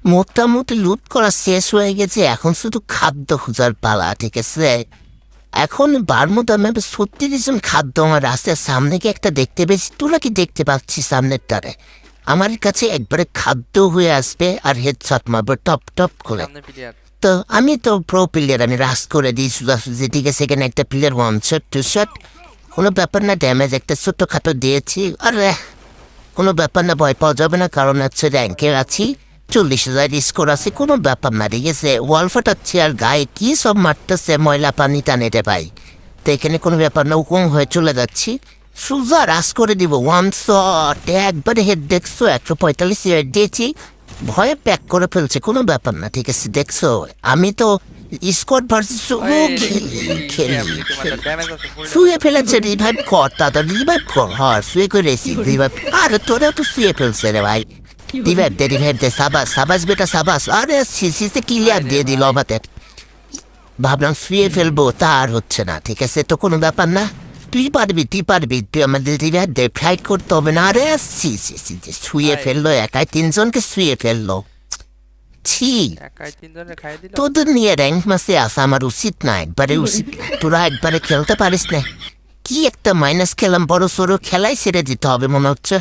মোটামুটি লুট করা শেষ হয়ে গেছে, এখন শুধু খাদ্য খোঁজার পালা, ঠিক আছে? এখন বারমুদা ম্যাপে 36 জন খাদ্য আমার রাস্তার সামনে গিয়ে একটা দেখতে পেয়েছি, তোরা কি দেখতে পাচ্ছি সামনেরটারে? আমার কাছে একবারে খাদ্য হয়ে আসবে আর হেডশট মারবে টপ টপ করে। তো আমি তো প্রো প্লেয়ার, আমি রাস করে দিই সোজাসুজি, ঠিক আছে? এখানে একটা প্লেয়ার 1 শট 2 শট, কোনো ব্যাপার না, ড্যামেজ একটা ছোট্টখাটো দিয়েছি। আর কোনো ব্যাপার না, ভয় পাওয়া যাবে না, কারণ হচ্ছে র্যাঙ্কে আছি, 40,000 স্কোর আছে, কোনো ব্যাপার না, ঠিক আছে? ওয়াল ফাটাচ্ছে আর গায়ে কি সব মারতেছে, ময়লা পানি টানে রে ভাই। তো এখানে কোনো ব্যাপার না, উকুম হয়ে চলে যাচ্ছি, সোজা রাস করে দিব 1 শট, একবারে হেড দেখছো, 145 হেড দিয়েছি, ভয়ে প্যাক করে ফেলছে, কোনো ব্যাপার না, ঠিক আছে? দেখছো আমি তো স্কোয়াড ভার্সেস শুয়ে ফেলেছে, রিভাইভ কর তাড়াতাড়ি, রিভাইভ কর, হ্যাঁ শুয়ে করেছি রিভাইভ। আরে তোরা তো শুয়ে ফেলছে রে ভাই, রিভাইভ দে, সাবাস সাবাস বেটা সাবাস। আরে সিসিতে ক্লিয়ার দিয়ে দিল আমাদের, ভাবলাম শুয়ে ফেলবো, তা আর হচ্ছে না, ঠিক আছে? তো কোনো ব্যাপার না, তুই পারবি তুই আমাদের রিভাইভ দে, ফ্লাইট করতে হবে না। আরে শুয়ে ফেললো, একাই 3 জনকে শুয়ে ফেললো, ছি। তোদের নিয়ে র্যাঙ্ক মাসে আসা আমার উচিত না, একবারে উচিত না, তোরা একবারে খেলতে পারিস না। কি একটা মাইনাস খেলাম, বড় সড়ো খেলাই ছেড়ে দিতে হবে মনে হচ্ছে।